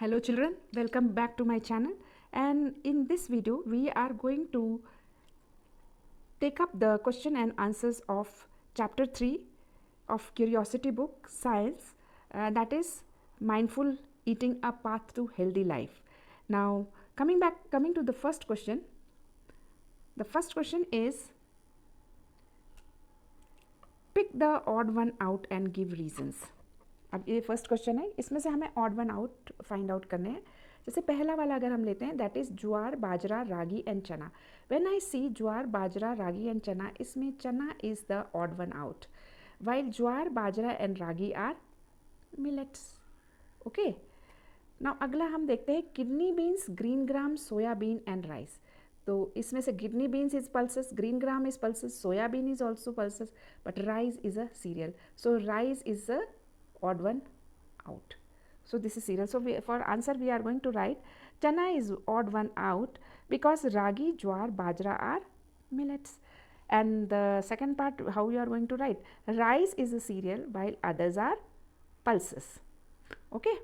Hello children, welcome back to my channel, and in this video we are going to take up the question and answers of chapter 3 of curiosity book science, that is mindful eating, a path to healthy life. Now coming to the first question. The first question is, pick the odd one out and give reasons. अब ये first question है, इसमें से हमें odd one out find out करने हैं. जैसे पहला वाला अगर हम लेते हैं, that is jowar, bajra, ragi and chana. When I see jowar, bajra, ragi and chana, इसमें chana is the odd one out, while jowar, bajra and ragi are millets. Okay. Now अगला हम देखते हैं kidney beans, green gram, soybean and rice. तो इसमें से kidney beans is pulses, green gram is pulses, soybean is also pulses, but rice is a serial. So rice is a odd one out. So this is cereal. So for answer we are going to write chana is odd one out because ragi, jwar, bajra are millets. And the second part, how you are going to write, rice is a cereal while others are pulses. Okay.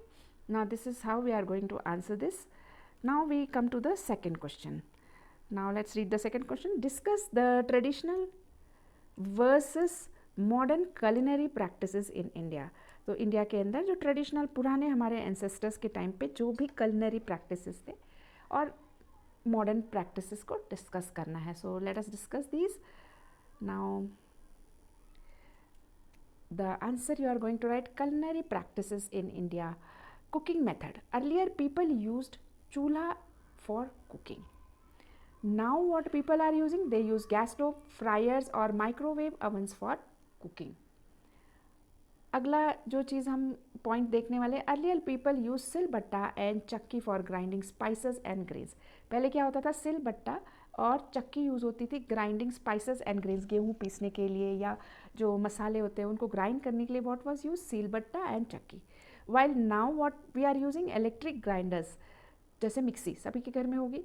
Now this is how we are going to answer this. Now we come to the second question. Now let's read the second question. Discuss the traditional versus modern culinary practices in India. तो India के अंदर जो traditional पुराने हमारे ancestors के time पे जो भी culinary practices थे और मॉडर्न प्रैक्टिसेस को डिस्कस करना है. So let us discuss these. Now the answer you are going to write, culinary practices in India. Cooking method. Earlier people used चूल्हा for cooking. Now what people are using? They use gas stove, fryers or microwave ovens for cooking. अगला जो चीज़ हम point देखने वाले, earlier people use सिलबट्टा and चक्की for grinding spices and grains. पहले क्या होता था, सिलबट्टा और चक्की यूज़ होती थी ग्राइंडिंग स्पाइसेस एंड ग्रेन्स, गेहूँ पीसने के लिए या जो मसाले होते हैं उनको ग्राइंड करने के लिए. व्हाट वाज यूज, सिलबट्टा एंड चक्की. While now what we are using, electric grinders, जैसे मिक्सी सभी के घर में होगी,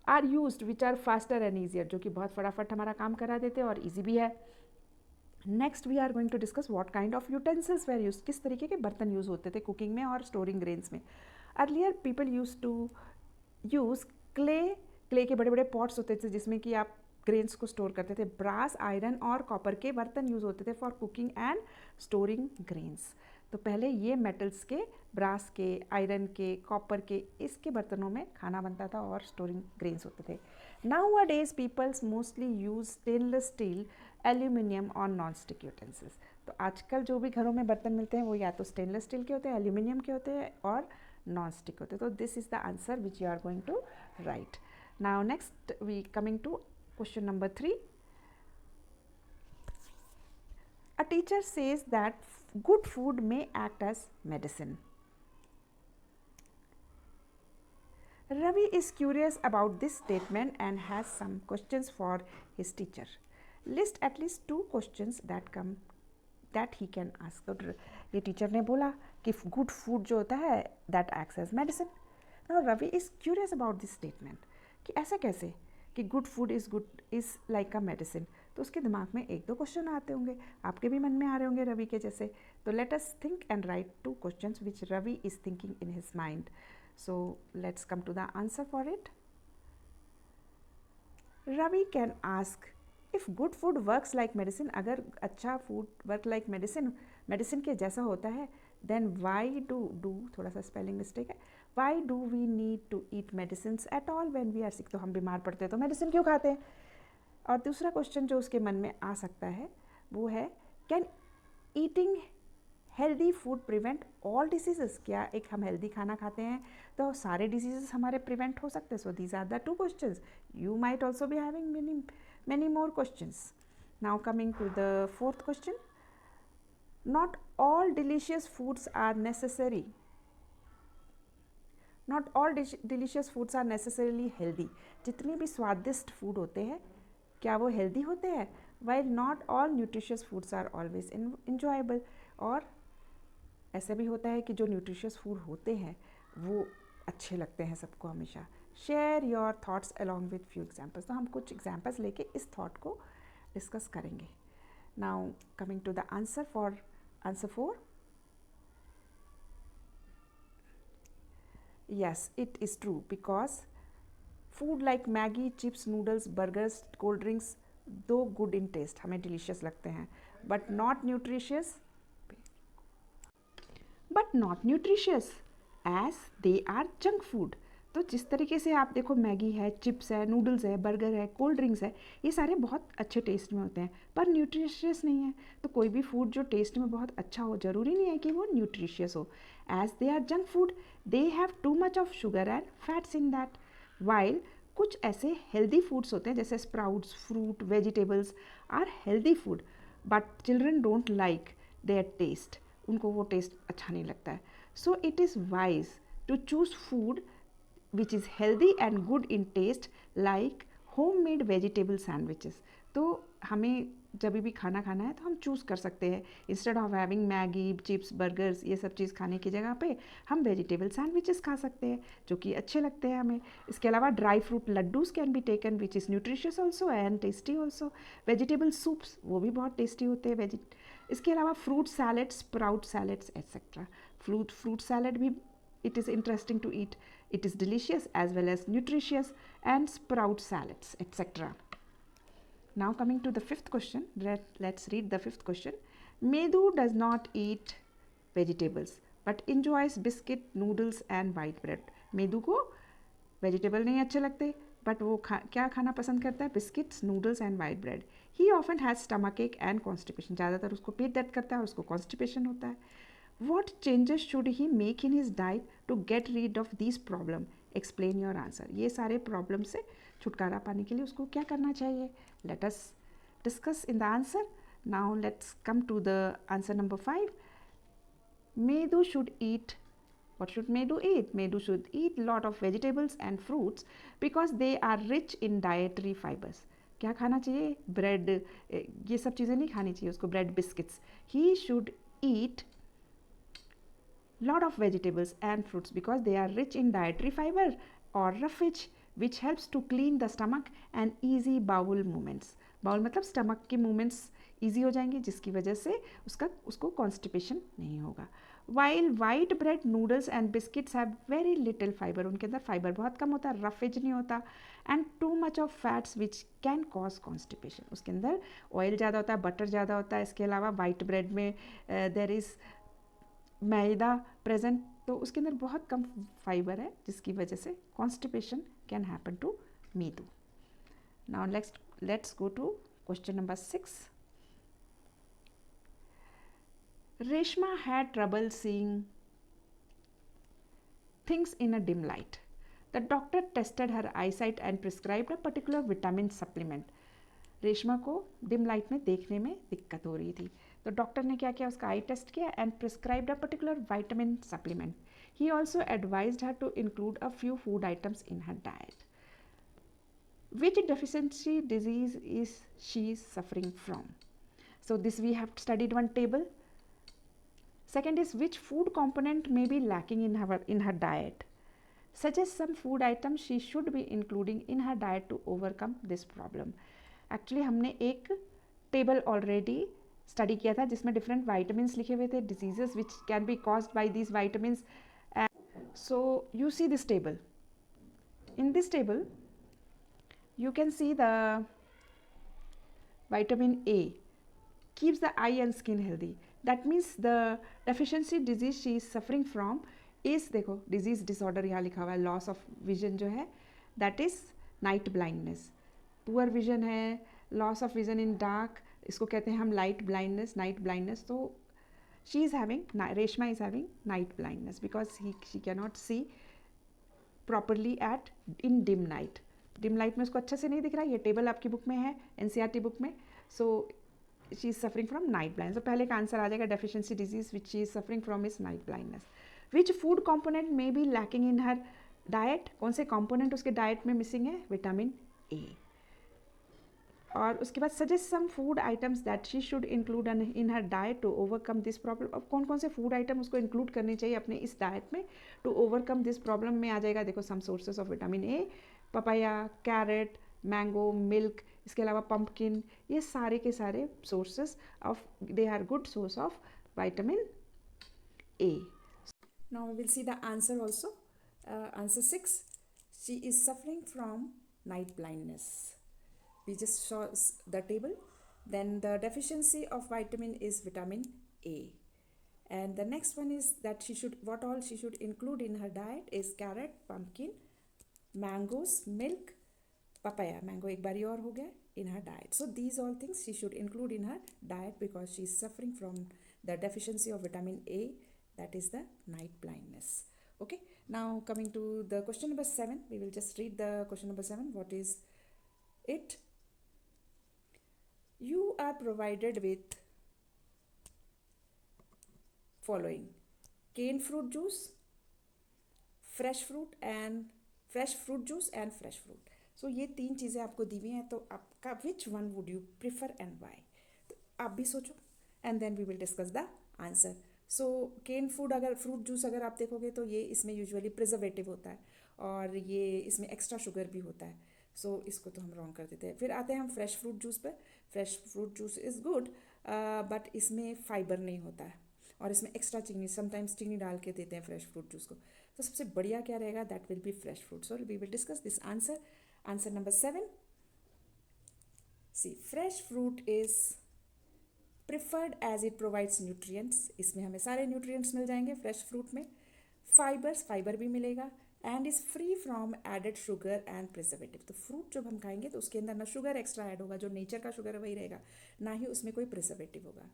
are used which are faster and easier, जो कि बहुत फटाफट हमारा काम करा देते हैं और ईजी भी है. Next we are going to discuss what kind of utensils were use, किस तरीके के बर्तन यूज़ होते थे कुकिंग में और स्टोरिंग ग्रेन्स में. Earlier people use to use clay के बड़े बड़े पॉट्स होते थे जिसमें कि आप ग्रेन्स को स्टोर करते थे. ब्रास, आयरन और कॉपर के बर्तन यूज़ होते थे for cooking and storing grains. तो पहले ये मेटल्स के, ब्रास के, आयरन के, कॉपर के, इसके बर्तनों में खाना बनता था और स्टोरिंग ग्रेन्स होते थे. Nowadays peoples mostly use stainless steel, aluminium और नॉन स्टिक यूटेंसिल्स. तो आजकल जो भी घरों में बर्तन मिलते हैं वो या तो स्टेनलेस स्टील के होते हैं, एल्यूमिनियम के होते हैं और नॉन स्टिक होते हैं. तो this is the answer which you are going to write. Now next we coming to question number 3. A teacher says that good food may act as medicine. Ravi is curious about this statement and has some questions for his teacher. List at least 2 questions that he can ask. तो ये teacher ने बोला कि good food जो होता है that acts as medicine. Now Ravi is curious about this statement कि ऐसा कैसे कि good food is like a medicine. तो उसके दिमाग में 1-2 क्वेश्चन आते होंगे, आपके भी मन में आ रहे होंगे रवि के जैसे. तो let us think and write 2 questions which Ravi is thinking in his mind. So let's come to the answer for it. Ravi can ask, if good food works like medicine, अगर अच्छा फूड वर्क लाइक मेडिसिन के जैसा होता है, then why do थोड़ा सा spelling mistake है, why do we need to eat medicines at all when we are sick. तो हम बीमार पड़ते हैं तो मेडिसिन क्यों खाते हैं. और दूसरा क्वेश्चन जो उसके मन में आ सकता है वो है, can eating healthy food prevent all diseases. क्या एक हम हेल्दी खाना खाते हैं तो सारे डिसीजेस हमारे प्रिवेंट हो सकते हैं. So these are the 2 questions. You might also be having many more questions. Now coming to the 4th question. Not all delicious foods are necessary. Not all delicious foods are necessarily healthy. जितनी भी स्वादिष्ट food होते हैं क्या वो healthy होते हैं. While not all nutritious foods are always enjoyable. और ऐसा भी होता है कि जो न्यूट्रिशियस फूड होते हैं वो अच्छे लगते हैं सबको हमेशा. Share your thoughts along with few examples. तो हम कुछ एग्जाम्पल्स लेके इस थाट को डिस्कस करेंगे. Now coming to the answer for answer 4. Yes, it is true because food like Maggi, chips, noodles, burgers, cold drinks do good in taste, हमें delicious लगते हैं, but not nutritious as they are junk food. तो जिस तरीके से आप देखो Maggi है, चिप्स है, नूडल्स है, बर्गर है, कोल्ड ड्रिंक्स है, ये सारे बहुत अच्छे टेस्ट में होते हैं पर न्यूट्रिशियस नहीं है। तो कोई भी फूड जो टेस्ट में बहुत अच्छा हो ज़रूरी नहीं है कि वो न्यूट्रिशियस हो। As they are junk food they have too much of sugar and fats in that. While कुछ ऐसे हेल्दी फूड्स होते हैं जैसे sprouts, fruit, vegetables are healthy food but children don't like their taste, उनको वो taste अच्छा नहीं लगता है। So it is wise to choose food which is healthy and good in taste like home made vegetable sandwiches. तो हमें जब भी खाना खाना है तो हम चूज़ कर सकते हैं, instead of having Maggi, chips, burgers ये सब चीज़ खाने की जगह पे हम वेजिटेबल सैंडविचेस खा सकते हैं जो कि अच्छे लगते हैं हमें। इसके अलावा dry fruit laddoos can be taken which is nutritious also and tasty also. Vegetable soups वो भी बहुत टेस्टी होते हैं। इसके अलावा fruit salad, sprout salads etcetera. Fruit salad भी it is interesting to eat. It is delicious as well as nutritious, and sprout salads, etc. Now coming to the fifth question, let's read the fifth question. Medu does not eat vegetables but enjoys biscuit, noodles and white bread. Medu को vegetable नहीं अच्छे लगते but वो क्या खाना पसंद करता है? Biscuits, noodles and white bread. He often has stomach एक एंड कॉन्स्टिपेशन, ज़्यादातर उसको पेट दर्द करता है और उसको कॉन्स्टिपेशन होता है। What changes should he make in his diet to get rid of these problem? Explain your answer. ये सारे प्रॉब्लम से छुटकारा पाने के लिए उसको क्या करना चाहिए? Let us discuss in the answer. Now let's come to the answer number 5. Medu should eat. What should Medu eat? Medu should eat lot of vegetables and fruits because they are rich in dietary fibers. क्या खाना चाहिए? Bread, ये सब चीज़ें नहीं खानी चाहिए उसको, bread, biscuits. He should eat lot of vegetables and fruits because they are rich in dietary fiber or roughage which helps to clean the stomach and easy bowel movements. Bowel मतलब stomach के movements easy हो जाएंगे जिसकी वजह से उसको constipation नहीं होगा। While white bread, noodles and biscuits have very little fibre, उनके अंदर फाइबर बहुत कम होता है, रफेज नहीं होता, and to much of fats which can cause constipation, उसके अंदर ऑयल ज़्यादा होता है, बटर ज़्यादा होता है। इसके अलावा वाइट ब्रेड में देर इज़ मैदा प्रेजेंट, तो उसके अंदर बहुत कम फाइबर है जिसकी वजह से constipation can happen to Meethu. Now let's go to question number 6. Reshma had trouble seeing things in a dim light. The doctor tested her eyesight and prescribed a particular vitamin supplement. Reshma को dim light में देखने में दिक्कत हो रही थी तो doctor ने क्या किया, उसका आई टेस्ट किया and prescribed a particular vitamin supplement. He also advised her to include a few food items in her diet. Which deficiency disease is she suffering from? So this we have studied one table. Second is which food component may be lacking in her diet. Suggest some food items she should be including in her diet to overcome this problem. Actually हमने एक table already study किया था जिसमें different vitamins लिखे हुए थे, diseases which can be caused by these vitamins. So you see this table. In this table you can see the vitamin A keeps the eye and skin healthy. That means the deficiency disease she is suffering from is, देखो disease disorder यहाँ लिखा हुआ है, loss of vision जो है that is night blindness. Poor vision है, loss of vision in dark, इसको कहते हैं हम लाइट ब्लाइंडनेस, नाइट ब्लाइंडनेस. तो she is having, Reshma is having night blindness because she can not see properly at in dim night. Dim light में उसको अच्छे से नहीं दिख रहा है. ये टेबल आपकी बुक में है, एनसीईआरटी बुक में. So she is suffering from night blindness. तो पहले का आंसर आ जाएगा deficiency disease which she is suffering from is night blindness. Which food component may be lacking in her diet, कौन से कॉम्पोनेंट उसके डाइट में मिसिंग है? Vitamin A. और उसके बाद suggest some food items that she should include in her diet to overcome this problem. अब कौन कौन से फूड आइटम उसको इंक्लूड करने चाहिए अपने इस डाइट में टू ओवरकम दिस प्रॉब्लम में आ जाएगा. देखो some sources of vitamin A, papaya, carrot, mango, milk, इसके अलावा पम्पकिन, ये सारे के सारे sources of, they are good source of vitamin A. Now will see the answer also. Answer 6. She is suffering from night blindness. We just saw the table. Then the deficiency of vitamin is vitamin A. And the next one is that what all she should include in her diet is carrot, pumpkin, mangoes, milk, papaya. Mango एक बारी और हो गया in her diet. So these all things she should include in her diet because she is suffering from the deficiency of vitamin A, that is the night blindness. Okay, now coming to the question number 7, we will just read the question number 7. What is it? You are provided with following: cane fruit juice, fresh fruit and fresh fruit juice and fresh fruit. So ये तीन चीज़ें आपको दी हुई हैं, तो आपका which one would you prefer and why? तो आप भी सोचो and then we will discuss the answer. So canned food अगर फ्रूट जूस अगर आप देखोगे तो ये इसमें यूजुअली प्रिजर्वेटिव होता है और ये इसमें एक्स्ट्रा शुगर भी होता है. सो इसको तो हम रॉन्ग कर देते हैं. फिर आते हैं हम फ्रेश फ्रूट जूस पर. Fresh fruit juice is good but इसमें फाइबर नहीं होता है और इसमें एक्स्ट्रा चीनी, समटाइम्स चीनी डाल के देते हैं फ्रेश फ्रूट जूस को. तो सबसे बढ़िया क्या रहेगा? That will be fresh fruit. So we will discuss this answer. Answer number 7. C fresh fruit is preferred as it provides nutrients. इसमें हमें सारे न्यूट्रिएंट्स मिल जाएंगे फ्रेश फ्रूट में. फाइबर भी मिलेगा and is free from added sugar and preservative. तो fruit जब हम खाएंगे तो उसके अंदर ना शुगर एक्स्ट्रा ऐड होगा, जो नेचर का शुगर है वही रहेगा, ना ही उसमें कोई प्रिजर्वेटिव होगा.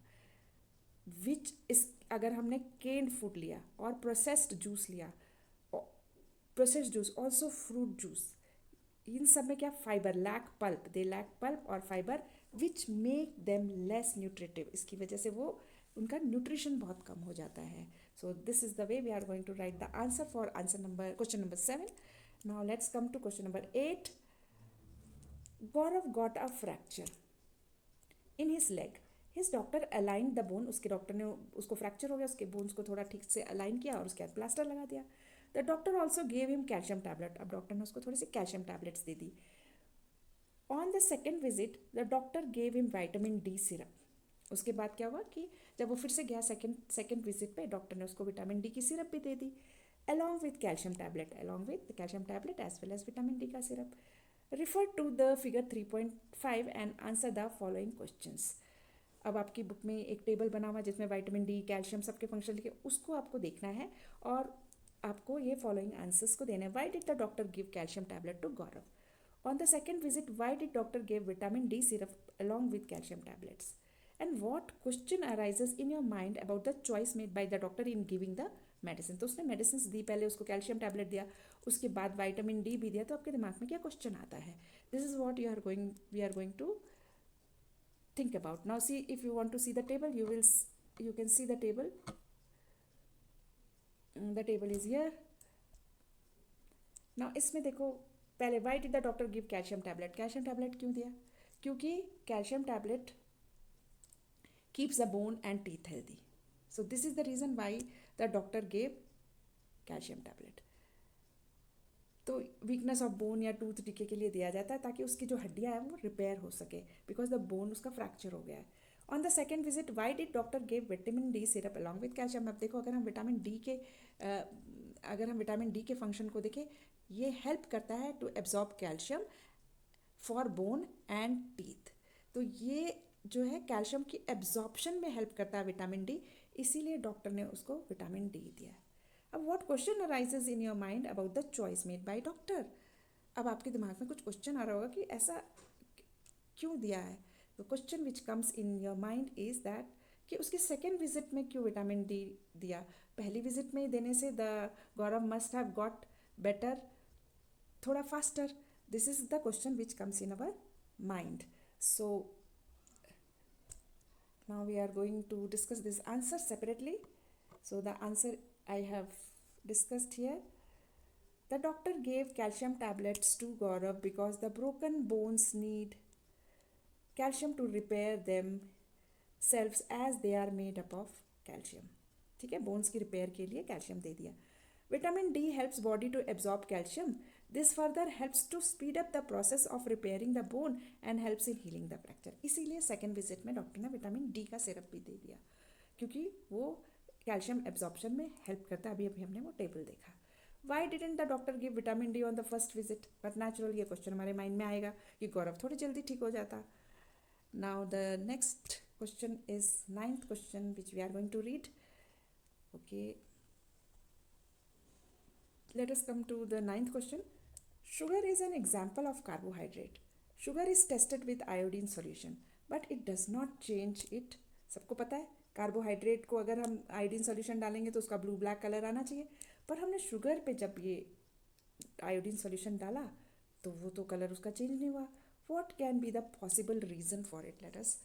विच इस अगर हमने केन्ड फूड लिया और प्रोसेस्ड जूस लिया, processed juice also fruit juice, इन सब में क्या? Fibre, lack pulp, they lack pulp और fibre which make them less nutritive. इसकी वजह से वो उनका न्यूट्रिशन बहुत कम हो जाता है. So this is the way we are going to write the answer for question number 7. Now let's come to question number 8. Gaurav got a fracture in his leg. His doctor align the bone. उसके doctor ने, उसको fracture हो गया, उसके bones को थोड़ा ठीक से अलाइन किया और उसके बाद प्लास्टर लगा दिया. The doctor also gave him calcium tablet. अब डॉक्टर ने उसको थोड़ी सी कैल्शियम टैबलेट्स दे दी. On the second visit the doctor gave him vitamin D syrup. उसके बाद क्या हुआ कि जब वो फिर से गया सेकेंड विजिट पे, डॉक्टर ने उसको विटामिन डी की सिरप भी दे दी along with calcium tablet as well as vitamin D का syrup. Refer to the figure 3.5 and answer the following questions. अब आपकी बुक में एक टेबल बना हुआ जिसमें विटामिन डी, कैल्शियम सबके फंक्शन लिखे, उसको आपको देखना है और आपको ये फॉलोइंग आंसर्स को देना है. Why did the doctor give calcium tablet to Gaurav? On the second visit why did doctor give vitamin D syrup along with calcium tablets? And what question arises in your mind about the choice made by the doctor in giving the medicine? तो उसने medicine दी, पहले उसको calcium tablet दिया, उसके बाद vitamin D भी दिया, तो आपके दिमाग में क्या क्वेश्चन आता है? This is what we are going to think about. Now see, if you want to see the table, you can see the table. The table is here. Now इसमें देखो, पहले why did the doctor give calcium tablet? Calcium tablet क्यों दिया? क्योंकि calcium tablet keeps the bone and teeth healthy. So this is the reason why the doctor gave calcium tablet. तो weakness of bone या tooth decay के लिए दिया जाता है ताकि उसकी जो हड्डियाँ हैं वो रिपेयर हो सके, बिकॉज द बोन उसका फ्रैक्चर हो गया है. On the second visit why did doctor gave vitamin D syrup along with calcium? अब देखो, अगर हम विटामिन डी के फंक्शन को देखें, ये हेल्प करता है to absorb calcium for bone and teeth. तो ये जो है कैल्शियम की एब्जॉर्प्शन में हेल्प करता है विटामिन डी, इसीलिए डॉक्टर ने उसको विटामिन डी दिया है. अब what question arises in your mind about the choice made by doctor? अब आपके दिमाग में कुछ क्वेश्चन आ रहा होगा कि ऐसा क्यों दिया है. The question which comes in your mind is that कि उसकी सेकेंड विजिट में क्यों विटामिन डी दिया? पहली विजिट में देने से the Gaurav must have got better थोड़ा faster. This is the question which comes in our mind. So now we are going to discuss this answer separately. So the answer I have discussed here. The doctor gave calcium tablets to Gaurav because the broken bones need calcium to repair themselves as they are made up of calcium. ठीक है, bones की repair के लिए calcium दे दिया. Vitamin D helps body to absorb calcium. This further helps to speed up the process of repairing the bone and helps in healing the fracture. इसीलिए second visit में doctor ने vitamin D का syrup भी दे दिया, क्योंकि वो calcium absorption में हेल्प करता है. अभी हमने वो टेबल देखा. Why didn't the doctor give vitamin D on the first visit? But natural ये क्वेश्चन हमारे माइंड में आएगा कि गौरव थोड़ी जल्दी ठीक हो जाता. Now the next question is ninth question which we are going to read. Okay, let us come to the ninth question. Sugar is an example of carbohydrate. Sugar is tested with iodine solution, but it does not change it. सबको पता है carbohydrate को अगर हम iodine solution डालेंगे तो उसका blue black colour आना चाहिए, पर हमने शुगर पे जब ये आयोडीन सॉल्यूशन डाला तो वो तो कलर उसका चेंज नहीं हुआ. What can be the possible reason for it? Let us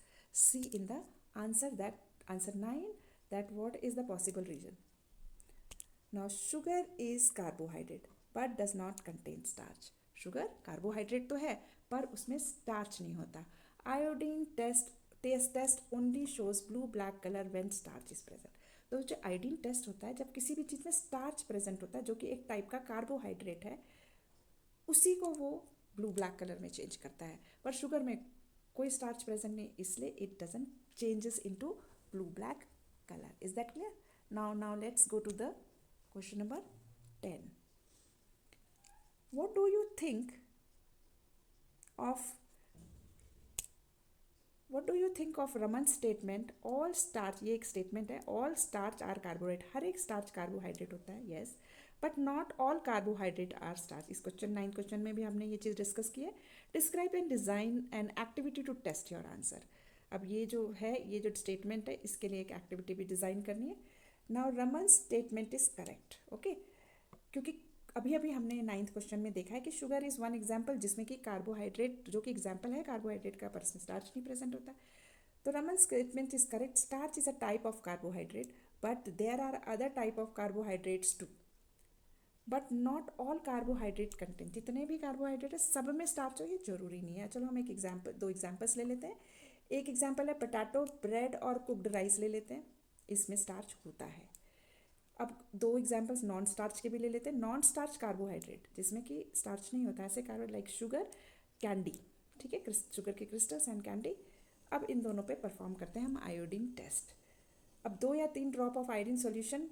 see in the answer 9 that what is the possible reason. Now sugar is carbohydrate but does not contain starch. Sugar carbohydrate तो है पर उसमें starch नहीं होता. Iodine test only shows blue black colour when starch is present. तो जो iodine test होता है जब किसी भी चीज़ में स्टार्च प्रेजेंट होता है जो कि एक टाइप का कार्बोहाइड्रेट है, उसी को वो ब्लू ब्लैक कलर में चेंज करता है. पर शुगर में कोई स्टार्च प्रेजेंट नहीं, इसलिए it doesn't changes into blue black colour. Is that clear? Now let's go to the question number 10. What do you think of Raman's statement all starch? ये एक statement है, all starch are carbohydrate. हर एक starch carbohydrate होता है, yes, but not all carbohydrate are starch. इस question 9 question में भी हमने ये चीज़ डिस्कस की है. Describe and design an activity to test your answer. अब ये जो है, ये जो स्टेटमेंट है, इसके लिए एक एक्टिविटी भी डिज़ाइन करनी है. Now Raman statement is correct. Okay, क्योंकि अभी अभी हमने 9th क्वेश्चन में देखा है कि शुगर इज़ वन एग्जाम्पल जिसमें कि कार्बोहाइड्रेट जो कि एग्जाम्पल है कार्बोहाइड्रेट का, पर स्टार्च नहीं प्रेजेंट होता. तो Raman statement is correct. Starch is a type of carbohydrate but there are other type of carbohydrates too, but not all carbohydrate content. जितने भी कार्बोहाइड्रेट है सब में स्टार्च हो ये जरूरी नहीं है. चलो हम एक एग्जाम्पल, 2 एग्जाम्पल्स ले लेते हैं. एक एग्जाम्पल है पोटैटो, ब्रेड और कुक्ड राइस ले लेते हैं, इसमें स्टार्च होता है. अब 2 एग्जाम्पल्स नॉन स्टार्च के भी ले लेते हैं. नॉन स्टार्च कार्बोहाइड्रेट जिसमें कि स्टार्च नहीं होता, ऐसे कार्बोहाइड्रेट लाइक शुगर, कैंडी, ठीक है, शुगर के क्रिस्टल्स एंड कैंडी. अब इन दोनों पे परफॉर्म करते हैं हम आयोडीन टेस्ट. अब 2 या 3 drop of iodine solution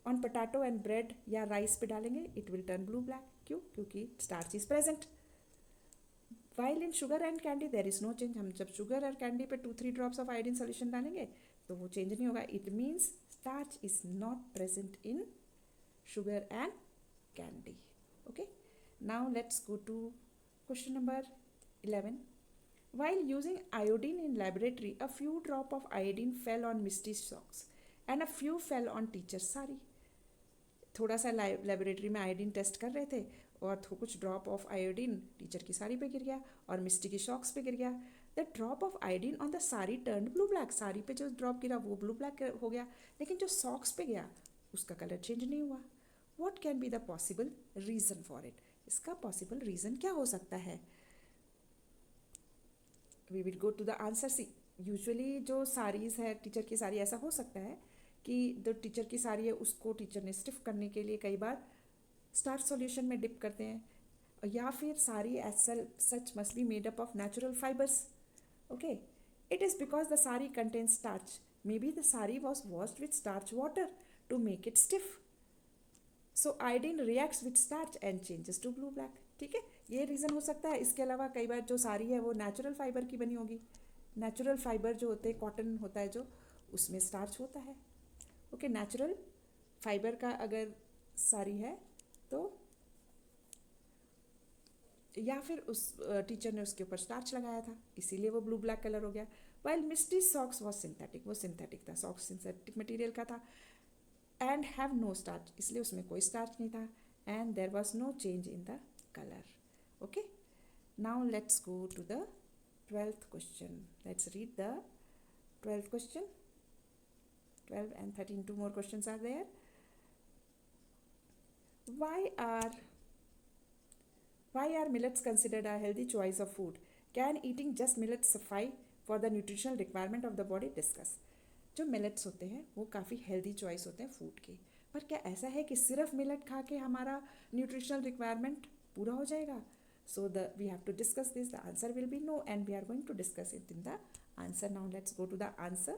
on potato and bread या राइस पे डालेंगे, it will turn blue black. क्यों? क्योंकि starch is present. While in sugar and candy there is no change. हम जब शुगर और कैंडी पे 2-3 ड्रॉप्स ऑफ आयोडीन सॉल्यूशन डालेंगे तो वो चेंज नहीं होगा. It means starch is not present in sugar and candy. Okay, now let's go to question number 11. While using iodine in laboratory, a few drop of iodine fell on Misty's socks and a few fell on teacher's sari. थोड़ा सा laboratory में iodine test कर रहे थे और कुछ drop of iodine teacher की साड़ी पे गिर गया और मिस्टी की सॉक्स पे गिर गया. The drop of iodine on the sari turn blue black. Sari पे जो ड्रॉप गिरा वो ब्लू ब्लैक हो गया, लेकिन जो सॉक्स पे गया उसका कलर चेंज नहीं हुआ. What can be the possible reason for it? इसका पॉसिबल रीज़न क्या हो सकता है? We will go to the answer. See, usually जो साड़ीज़ है टीचर की साड़ी, ऐसा हो सकता है कि जो टीचर की साड़ी है उसको टीचर ने स्टिफ करने के लिए कई बार स्टार्च सॉल्यूशन में डिप करते हैं, या फिर sari as such must be made up of natural fibres. Okay, it is because the sari contains starch. Maybe the sari was washed with starch water to make it stiff. So iodine reacts with starch and changes to blue black. ठीक है, ये reason हो सकता है. इसके अलावा कई बार जो साड़ी है वो नेचुरल फाइबर की बनी होगी. नेचुरल फाइबर जो होते हैं, कॉटन होता है जो, उसमें स्टार्च होता है. ओके, नेचुरल फाइबर का अगर साड़ी है तो, या फिर उस टीचर ने उसके ऊपर स्टार्च लगाया था इसीलिए वो ब्लू ब्लैक कलर हो गया. While Misti socks was synthetic, वो सिंथेटिक था, सॉक्स सिंथेटिक मटेरियल का था. एंड हैव नो स्टार्च, इसलिए उसमें कोई स्टार्च नहीं था. And there was no change in the colour. Okay, now let's go to the 12th question. Let's read the 12th question. 12 and 13, 2 more questions are there. Why are millets considered a healthy choice of food? Can eating just millets suffice for the nutritional requirement of the body? Discuss. जो millets होते हैं वो काफ़ी healthy choice होते हैं food के, पर क्या ऐसा है कि सिर्फ मिलेट खा के हमारा न्यूट्रिशनल रिक्वायरमेंट पूरा हो जाएगा? So we have to discuss this. The answer will be no, and we are going to discuss it in the answer. Now let's go to the answer.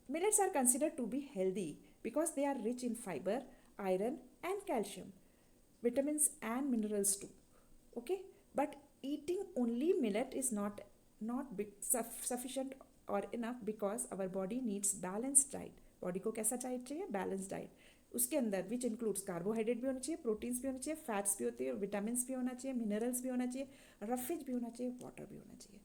Millets are considered to be healthy because they are rich in fiber, iron and calcium, vitamins and minerals too. Okay, but eating only millet is not sufficient or enough because our body needs balanced diet. Body को कैसा diet चाहिए? Balance diet. उसके अंदर which includes carbohydrate भी होना चाहिए, proteins भी होना चाहिए, फैट्स भी होते हैं, विटामिन्स भी होना चाहिए, मिनरल्स भी होना चाहिए, रफेज भी होना चाहिए, वाटर भी होना चाहिए।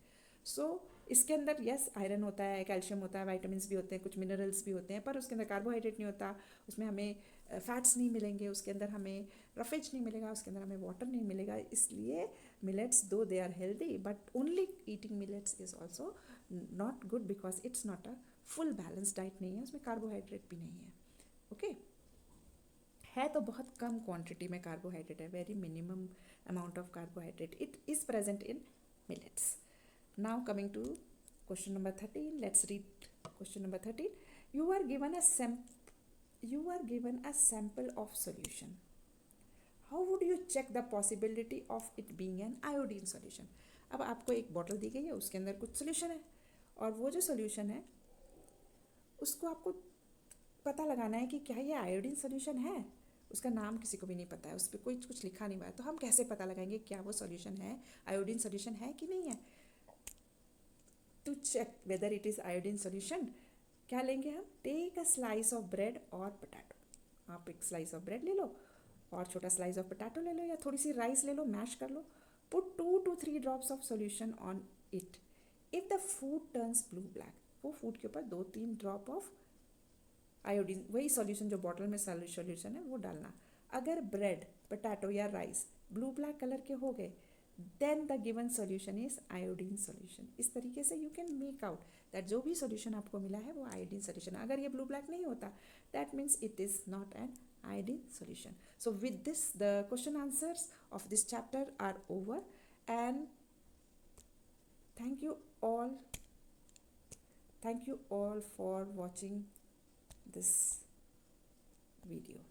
सो इसके अंदर यस आयरन होता है, कैल्शियम होता है, वाइटामिन भी होते हैं, कुछ मिनरल्स भी होते हैं, पर उसके अंदर कार्बोहाइड्रेट नहीं होता, उसमें हमें फैट्स नहीं मिलेंगे, उसके अंदर हमें रफेज नहीं मिलेगा, उसके अंदर हमें वाटर नहीं मिलेगा। इसलिए मिलेट्स दो they are healthy but only eating millets is also not good because it's not a full balance diet नहीं है, उसमें कार्बोहाइड्रेट भी नहीं है। ओके है तो बहुत कम क्वांटिटी में कार्बोहाइड्रेट है, very minimum amount of carbohydrate it is present in millets. Now coming to question number 13, let's read question number 13. You are given a sample of solution. How would you check the possibility of it being an iodine solution? अब आपको एक bottle दी गई है, उसके अंदर कुछ solution है, और वो जो सोल्यूशन है उसको आपको पता लगाना है कि क्या ये आयोडीन सोल्यूशन है। उसका नाम किसी को भी नहीं पता है, उस पर कोई कुछ लिखा नहीं हुआ है, तो हम कैसे पता लगाएंगे क्या वो सोल्यूशन है, आयोडीन सोल्यूशन है कि नहीं है। To check whether it is iodine solution क्या लेंगे हम? Take a slice of bread और पोटैटो। आप एक स्लाइस ऑफ ब्रेड ले लो और छोटा स्लाइस ऑफ पोटैटो ले लो या थोड़ी सी राइस ले लो, मैश कर लो, put 2 to 3 drops of solution on it. If the food turns blue black, वो फूड के ऊपर 2-3 ड्रॉप ऑफ आयोडीन, वही सॉल्यूशन जो बॉटल में सॉल्यूशन है वो डालना। अगर ब्रेड, पोटैटो या राइस ब्लू ब्लैक कलर के हो गए, then the given solution is iodine solution. इस तरीके से you can make out that जो भी सॉल्यूशन आपको मिला है वो आयोडीन सॉल्यूशन। अगर ये ब्लू ब्लैक नहीं होता, that means it is not an iodine solution. So with this the question answers of this chapter are over, and all thank you all for watching this video.